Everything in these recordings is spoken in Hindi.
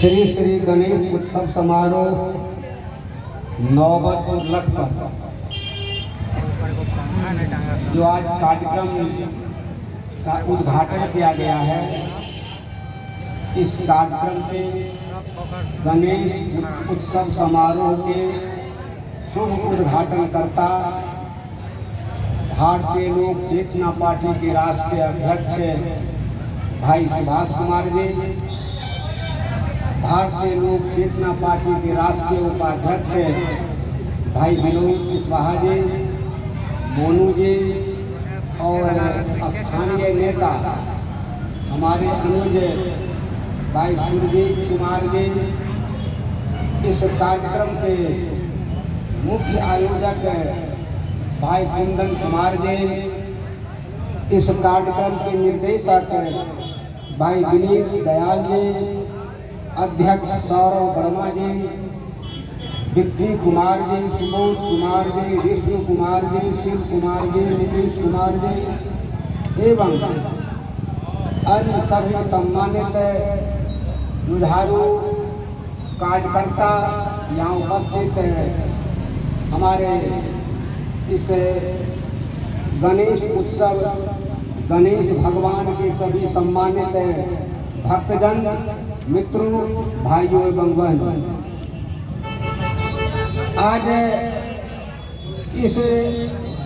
श्री श्री गणेश उत्सव समारोह नौबत लख पर जो आज कार्यक्रम का उद्घाटन किया गया है, इस कार्यक्रम के गणेश उत्सव समारोह के शुभ उद्घाटनकर्ता भारतीय लोक चेतना पार्टी के राष्ट्रीय अध्यक्ष भाई सुभाष कुमार जी, भारतीय लोक चेतना पार्टी के राष्ट्रीय उपाध्यक्ष भाई विनोद कुशवाहा जी, मोनू जी और स्थानीय नेता हमारे अनुज भाई सुरजीत कुमार जी, इस कार्यक्रम के मुख्य आयोजक भाई कुंदन कुमार जी, इस कार्यक्रम के निर्देशक भाई विनीत दयाल जी, अध्यक्ष सौरव वर्मा जी, विक्की कुमार जी, सुबोध कुमार जी, विष्णु कुमार जी, शिव कुमार जी, नीतीश कुमार जी एवं अन्य सभी सम्मानित जुझारू कार्यकर्ता यहाँ उपस्थित हमारे इस गणेश उत्सव, गणेश भगवान के सभी सम्मानित भक्तजन, मित्रों, भाइयों एवं बहनों, आज इस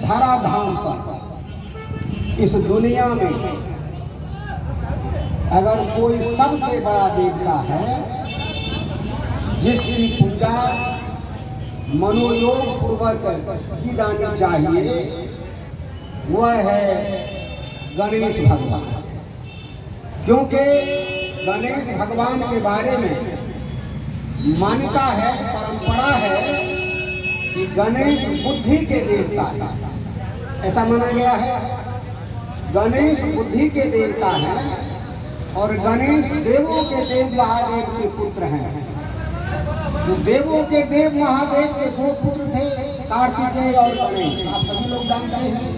धराधाम पर, इस दुनिया में अगर कोई सबसे बड़ा देवता है जिसकी पूजा मनोयोग पूर्वक की जानी चाहिए, वह है गणेश भगवान। क्योंकि गणेश भगवान के बारे में मान्यता है, परंपरा है कि गणेश बुद्धि के देवता है, ऐसा माना गया है। गणेश बुद्धि के देवता है और गणेश देवों के देव महादेव के पुत्र हैं। तो देवों के देव महादेव के दो पुत्र थे, कार्तिकेय और गणेश, आप सभी लोग जानते हैं।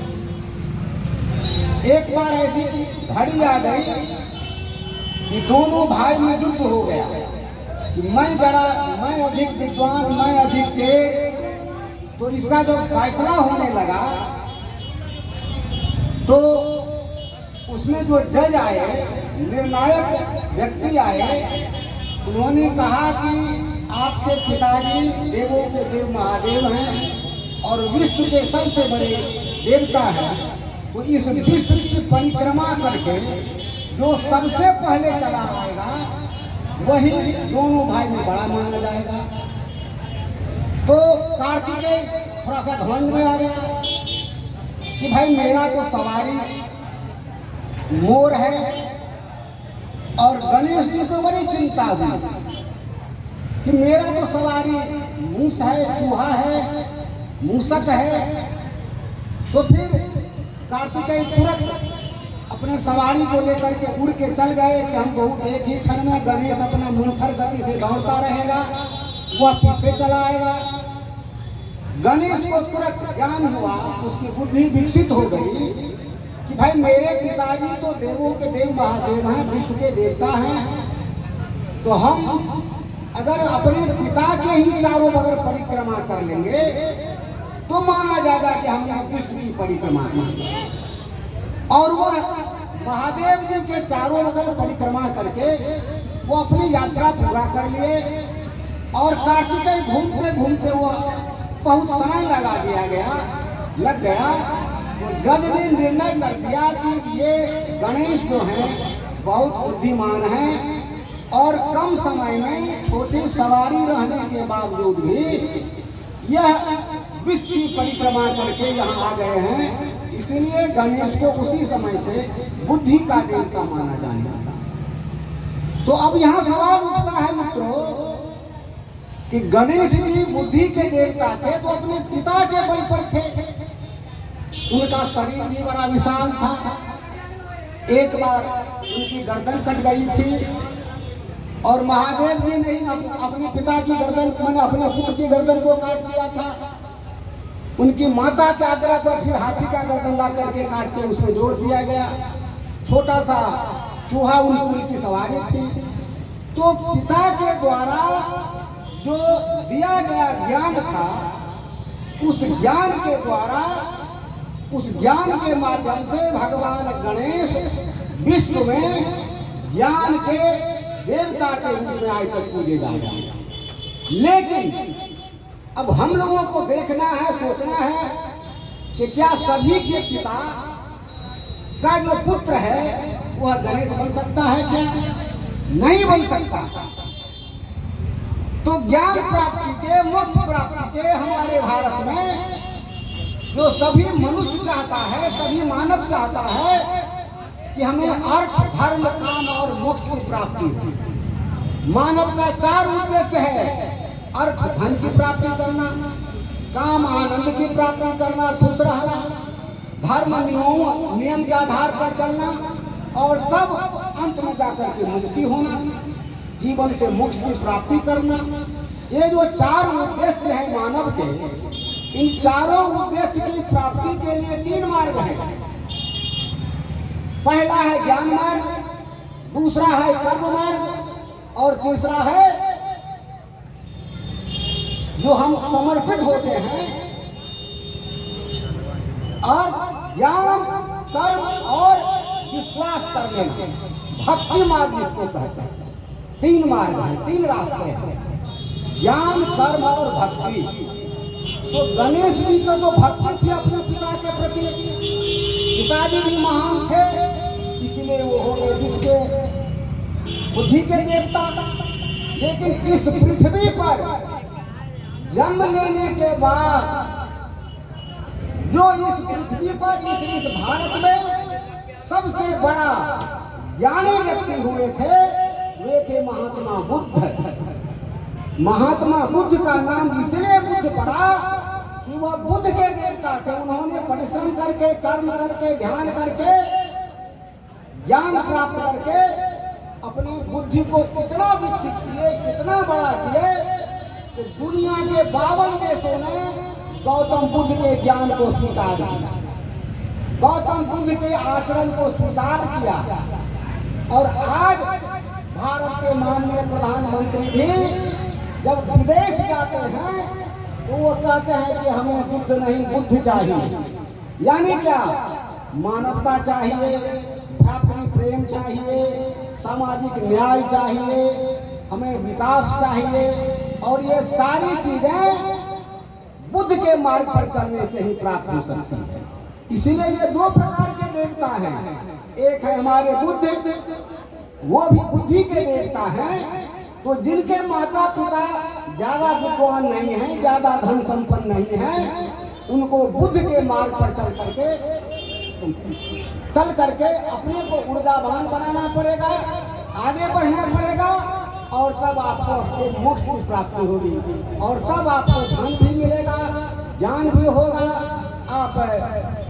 एक बार ऐसी घड़ी आ गई कि दोनों भाई में युद्ध हो गया कि मैं अधिक विद्वान, मैं अधिक तेज। तो इसका जब फैसला होने लगा तो उसमें जो जज आए, निर्णायक व्यक्ति आए, उन्होंने कहा कि आपके पिताजी देवों के देव महादेव हैं और विश्व के सबसे बड़े देवता हैं। तो इस विश्व की परिक्रमा करके जो सबसे पहले चला आएगा वही दोनों भाई में बड़ा माना जाएगा। तो कार्तिकेय थोड़ा सा घमंड में आ गया कि भाई मेरा तो सवारी मोर है, और गणेश जी को बड़ी चिंता हुई कि मेरा तो सवारी मूस है, चूहा है, मूसक है। तो फिर कार्तिकेय तुरंत अपने सवारी को लेकर के उड़ के चल गए कि हम बहुत एक ही क्षण में गणेश अपना मुंठर गति से दौड़ता रहेगा, वह पीछे चला आएगा। गणेश को तुरंत ज्ञान हुआ, उसकी बुद्धि विकसित हो गई कि भाई मेरे पिताजी तो देवों के देव महादेव हैं, विश्व के देवता हैं। तो हम अगर अपने पिता के ही चारों बगल परिक्रमा कर लेंगे तो माना जाएगा कि हमने विश्व की परिक्रमा की। और वह महादेव जी के चारों बगल परिक्रमा करके वो अपनी यात्रा पूरा कर लिए। और कार्तिकेय घूमते घूमते वो बहुत समय लग गया। तो जज ने निर्णय कर दिया कि ये गणेश जो हैं बहुत बुद्धिमान हैं और कम समय में छोटी सवारी रहने के बावजूद भी यह विश्व की परिक्रमा करके यहाँ आ गए हैं। इसलिए गणेश को उसी समय से बुद्धि का देवता माना जाने लगा। तो अब यहाँ सवाल उठता है मित्रों कि गणेश जी बुद्धि के देवता थे तो अपने पिता के बल पर थे। उनका शरीर भी बड़ा विशाल था। एक बार उनकी गर्दन कट गई थी और महादेव जी ने अपने पिता की गर्दन, मैंने अपने पुत्र की गर्दन को काट दिया था। उनकी माता के आग्रह पर फिर हाथी का गर्दन ला करके काट के उसमें जोड़ दिया गया। छोटा सा चूहा उनकी सवारी थी। तो पिता के द्वारा जो दिया गया ज्ञान था, उस ज्ञान के द्वारा, उस ज्ञान के माध्यम से भगवान गणेश विश्व में ज्ञान के देवता के रूप में आज तक पूजे जा रहे हैं। लेकिन अब हम लोगों को देखना है, सोचना है कि क्या सभी के पिता का जो पुत्र है वह गणेश बन सकता है क्या? नहीं बन सकता। तो ज्ञान प्राप्ति के, मोक्ष प्राप्ति के हमारे भारत में जो सभी मनुष्य चाहता है, सभी मानव चाहता है कि हमें अर्थ, धर्म, काम और मोक्ष की प्राप्ति हो। मानव का 4 उद्देश्य है: अर्थ धन की प्राप्ति करना, काम आनंद की प्राप्ति करना, खुश रहना, धर्म नियम के आधार पर चलना, और तब अंत में जाकर के मुक्ति होना, जीवन से मोक्ष की प्राप्ति करना। ये जो 4 उद्देश्य है मानव के, इन चारों उद्देश्य की प्राप्ति के लिए 3 मार्ग हैं। पहला है ज्ञान मार्ग, दूसरा है कर्म मार्ग, और तीसरा है जो हम समर्पित होते हैं और ज्ञान, कर्म और विश्वास करने में, भक्ति मार्ग जिसको कहते हैं। 3 मार्ग हैं, 3 रास्ते हैं: ज्ञान, कर्म और भक्ति। तो गणेश जी को तो भक्ति थी अपने पिता के प्रति, पिताजी भी महान थे, इसलिए वो हो गए जिसके बुद्धि के देवता। लेकिन इस पृथ्वी पर जन्म लेने के बाद जो इस पृथ्वी पर, इस भारत में सबसे बड़ा ज्ञानी व्यक्ति हुए थे, वे थे महात्मा बुद्ध। महात्मा बुद्ध का नाम इसलिए बुद्ध पड़ा कि वह बुद्ध के देवता थे। उन्होंने परिश्रम करके, कर्म करके, ध्यान करके, ज्ञान प्राप्त करके अपनी बुद्धि को इतना विकसित किए, इतना बड़ा किए कि दुनिया के 52 देशों ने गौतम बुद्ध के ज्ञान को स्वीकार किया, गौतम बुद्ध के आचरण को स्वीकार किया। और आज भारत के माननीय प्रधानमंत्री भी जब विदेश जाते हैं तो वो कहते हैं कि हमें बुद्ध नहीं, बुद्ध चाहिए। यानी क्या? मानवता चाहिए, भ्रातृ प्रेम चाहिए, सामाजिक न्याय चाहिए, हमें विकास चाहिए, और ये सारी चीजें बुद्ध के मार्ग पर चलने से ही प्राप्त हो सकती है। इसीलिए ये 2 प्रकार के देवता हैं। एक है हमारे बुद्ध, वो भी बुद्धि के देवता हैं। तो जिनके माता पिता ज्यादा विद्वान नहीं हैं, ज्यादा धन संपन्न नहीं हैं, उनको बुद्ध के मार्ग पर चल करके अपने को ऊर्जावान बनाना पड़ेगा, आगे बढ़ना पड़ेगा, और तब आपको मोक्ष की प्राप्ति होगी, और तब आपको धन भी मिलेगा, ज्ञान भी होगा, आप